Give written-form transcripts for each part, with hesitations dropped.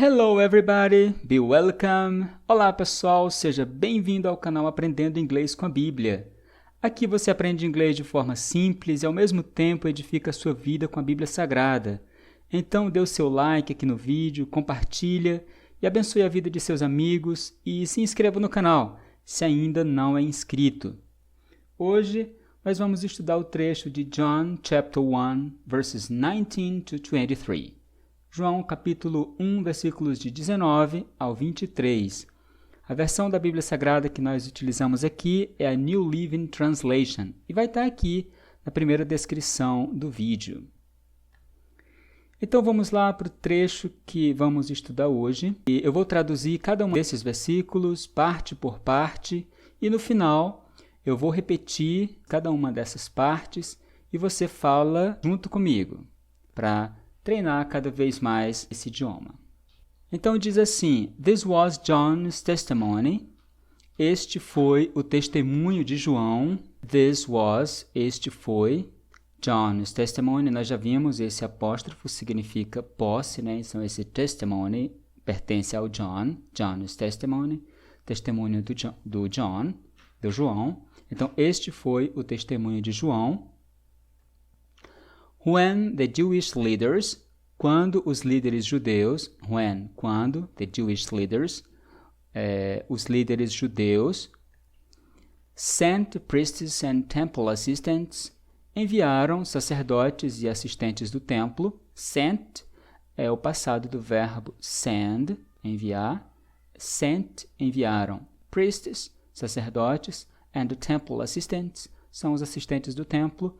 Hello everybody, be welcome! Olá pessoal, seja bem-vindo ao canal Aprendendo Inglês com a Bíblia. Aqui você aprende inglês de forma simples e ao mesmo tempo edifica a sua vida com a Bíblia Sagrada. Então dê o seu like aqui no vídeo, compartilha e abençoe a vida de seus amigos e se inscreva no canal, se ainda não é inscrito. Hoje nós vamos estudar o trecho de John chapter 1, verses 19 to 23. João, capítulo 1, versículos de 19 ao 23. A versão da Bíblia Sagrada que nós utilizamos aqui é a New Living Translation e vai estar aqui na primeira descrição do vídeo. Então vamos lá para o trecho que vamos estudar hoje. E eu vou traduzir cada um desses versículos, parte por parte, e no final eu vou repetir cada uma dessas partes e você fala junto comigo, para treinar cada vez mais esse idioma. Então diz assim: This was John's testimony. Este foi o testemunho de João. This was, este foi. John's testimony, nós já vimos, esse apóstrofo significa posse, né? Então esse testimony pertence ao John. John's testimony, testemunho do João. Então este foi o testemunho de João. When the Jewish leaders, quando os líderes judeus, quando the Jewish leaders, os líderes judeus, sent priests and temple assistants, enviaram sacerdotes e assistentes do templo. Sent é o passado do verbo send, enviar. Sent, enviaram. Priests, sacerdotes, and the temple assistants, são os assistentes do templo.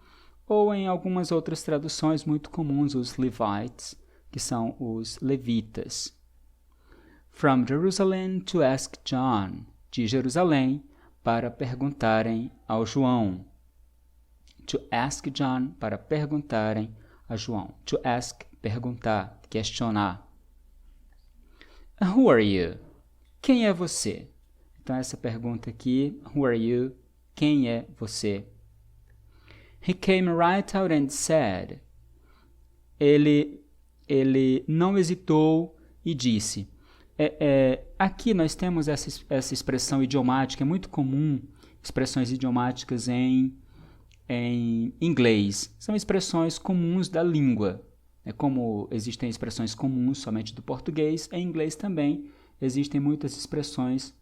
Ou em algumas outras traduções muito comuns, os Levites, que são os levitas. From Jerusalem to ask John, de Jerusalém, para perguntarem ao João. To ask John, para perguntarem a João. To ask, perguntar, questionar. Who are you? Quem é você? Então essa pergunta aqui, who are you? Quem é você? He came right out and said. Ele não hesitou e disse. Aqui nós temos essa expressão idiomática, é muito comum, expressões idiomáticas em inglês. São expressões comuns da língua. Como existem expressões comuns somente do português, em inglês também existem muitas expressões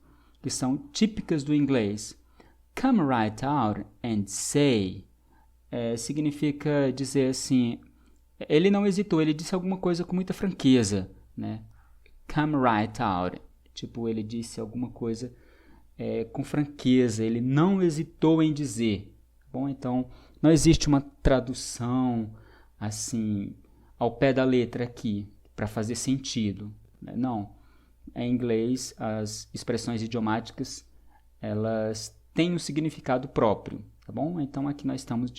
que são típicas do inglês. Come right out and say. Significa dizer assim, ele não hesitou, ele disse alguma coisa com muita franqueza, né? Come right out, tipo, ele disse alguma coisa com franqueza, ele não hesitou em dizer. Bom, então, não existe uma tradução, assim, ao pé da letra aqui, para fazer sentido, né? Não, em inglês, as expressões idiomáticas, elas têm um significado próprio. Tá bom? Então aqui nós estamos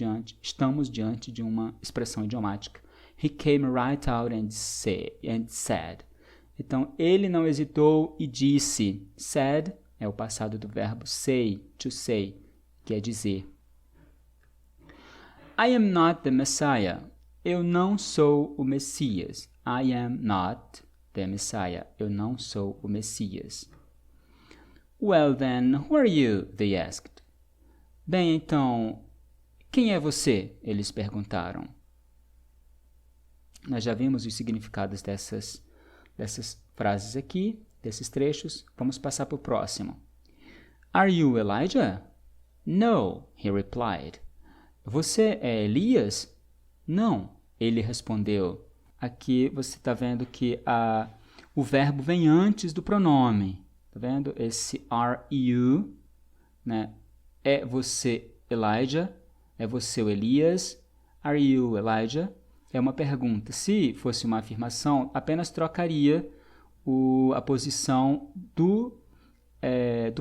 diante de uma expressão idiomática. He came right out and said. Então ele não hesitou e disse. Said é o passado do verbo say, to say, que é dizer. I am not the Messiah. Eu não sou o Messias. I am not the Messiah. Eu não sou o Messias. Well then, who are you? They asked. Bem, então, quem é você? Eles perguntaram. Nós já vimos os significados dessas frases aqui, desses trechos. Vamos passar para o próximo. Are you Elijah? No, he replied. Você é Elias? Não, ele respondeu. Aqui você está vendo que o verbo vem antes do pronome. Está vendo? Esse are you, né? É você Elijah? É você o Elias? Are you Elijah? É uma pergunta. Se fosse uma afirmação, apenas trocaria a posição do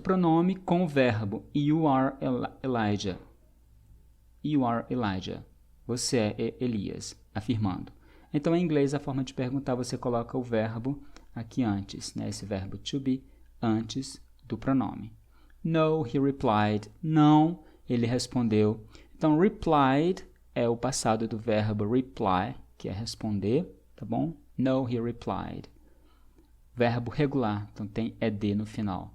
pronome com o verbo. You are Elijah. You are Elijah. Você é Elias, afirmando. Então, em inglês, a forma de perguntar, você coloca o verbo aqui antes, né? Esse verbo to be antes do pronome. No, he replied. Não, ele respondeu. Então, replied é o passado do verbo reply, que é responder, tá bom? No, he replied. verbo regular, então tem ed no final.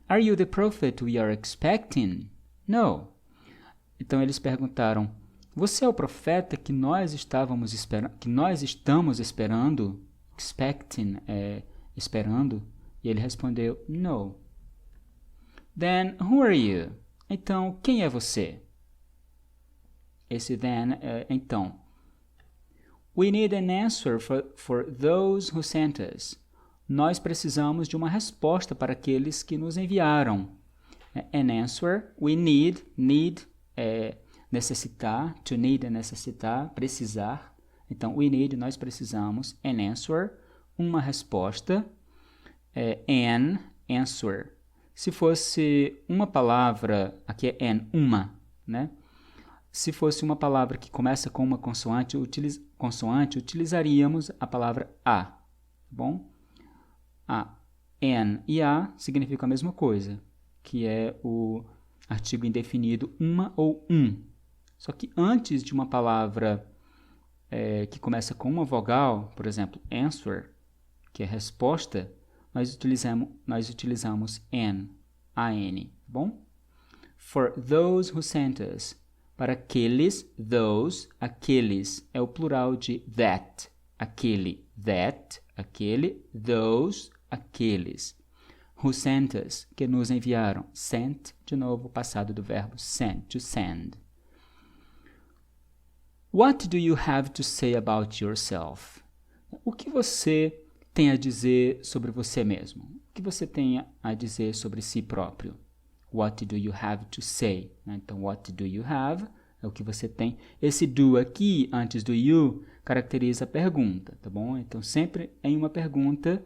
Are you the prophet we are expecting? No. Então eles perguntaram, você é o profeta que nós estamos esperando? Expecting é esperando. E ele respondeu, no. Then, who are you? Então, quem é você? Esse then é então. We need an answer for those who sent us. Nós precisamos de uma resposta para aqueles que nos enviaram. An answer, we need é necessitar, to need é necessitar, precisar. Então, we need, nós precisamos, an answer, uma resposta, an answer. Se fosse uma palavra, aqui é an, uma, né? Se fosse uma palavra que começa com uma consoante, utilizaríamos a palavra a, tá bom? A, an e a significam a mesma coisa, que é o artigo indefinido uma ou um. Só que antes de uma palavra que começa com uma vogal, por exemplo, answer, que é resposta, nós utilizamos an, tá bom? For those who sent us, para aqueles, those, aqueles, é o plural de that, aquele, that, aquele, those, aqueles. Who sent us, que nos enviaram, sent, de novo, passado do verbo send, to send. What do you have to say about yourself? O que você tem a dizer sobre você mesmo? O que você tem a dizer sobre si próprio? What do you have to say? Então, what do you have é o que você tem. Esse do aqui, antes do you, caracteriza a pergunta, tá bom? Então, sempre em uma pergunta,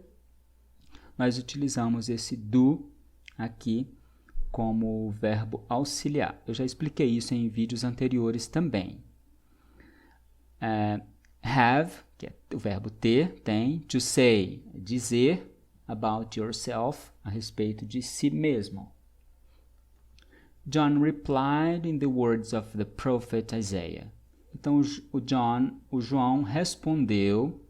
nós utilizamos esse do aqui como verbo auxiliar. Eu já expliquei isso em vídeos anteriores também. Have, que é o verbo ter, tem. To say, dizer. About yourself, a respeito de si mesmo. John replied in the words of the prophet Isaiah. Então, o João respondeu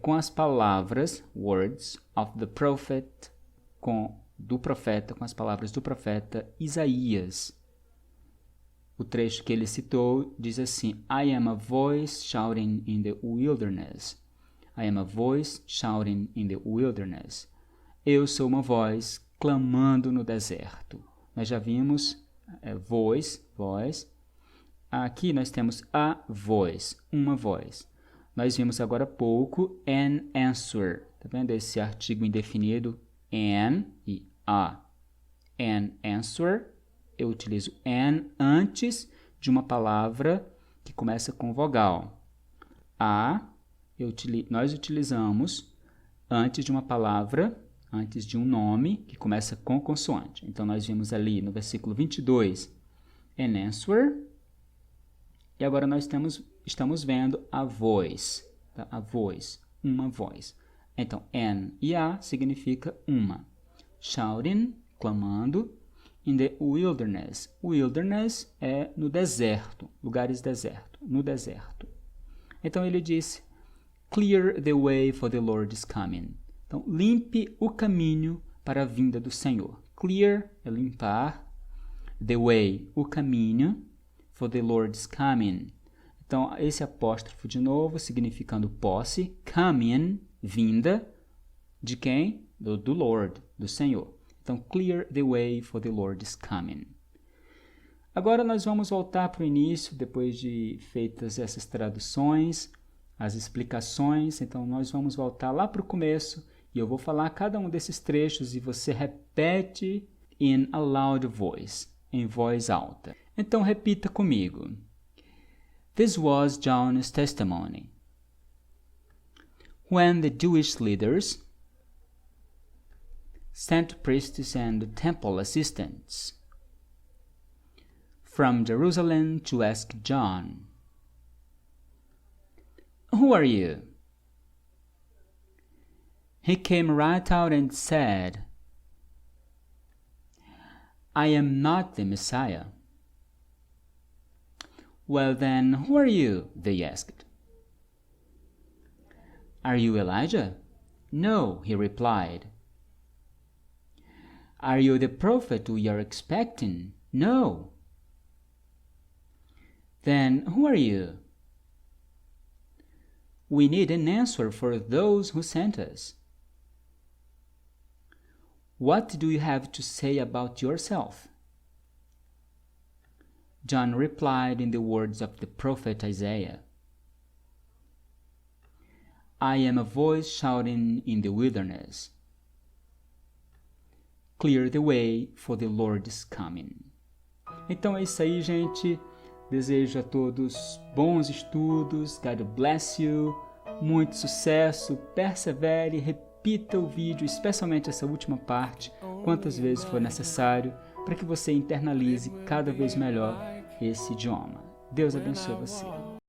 com as palavras, words of the prophet, com as palavras do profeta Isaías. O trecho que ele citou diz assim, I am a voice shouting in the wilderness. I am a voice shouting in the wilderness. Eu sou uma voz clamando no deserto. Nós já vimos voz. Aqui nós temos a voz, uma voz. Nós vimos agora há pouco an answer. Tá vendo esse artigo indefinido an e a? An answer. Eu utilizo an antes de uma palavra que começa com vogal. A, nós utilizamos antes de uma palavra, antes de um nome que começa com consoante. Então, nós vimos ali no versículo 22, an answer. E agora nós estamos vendo a voz, tá? A voz, uma voz. Então, an e a significa uma. Shouting, clamando. In the wilderness. Wilderness é no deserto, lugares deserto, no deserto. Então ele disse, clear the way for the Lord is coming. Então, limpe o caminho para a vinda do Senhor. Clear é limpar, the way, o caminho, for the Lord is coming. Então, esse apóstrofo de novo, significando posse, coming, vinda, de quem? Do Lord, do Senhor. Então, clear the way for the Lord is coming. Agora nós vamos voltar para o início, depois de feitas essas traduções, as explicações. Então, nós vamos voltar lá para o começo e eu vou falar cada um desses trechos e você repete in a loud voice, em voz alta. Então, repita comigo. This was John's testimony. When the Jewish leaders sent priests and temple assistants from Jerusalem to ask John, "Who are you?" He came right out and said, "I am not the Messiah." "Well then, who are you?" they asked. "Are you Elijah?" No, he replied. Are you the prophet we are expecting? No. Then who are you? We need an answer for those who sent us. What do you have to say about yourself? John replied in the words of the prophet Isaiah. I am a voice shouting in the wilderness. Clear the way for the Lord's coming. Então é isso aí, gente. Desejo a todos bons estudos. God bless you. Muito sucesso. Persevere. Repita o vídeo, especialmente essa última parte, quantas vezes for necessário, para que você internalize cada vez melhor esse idioma. Deus abençoe você.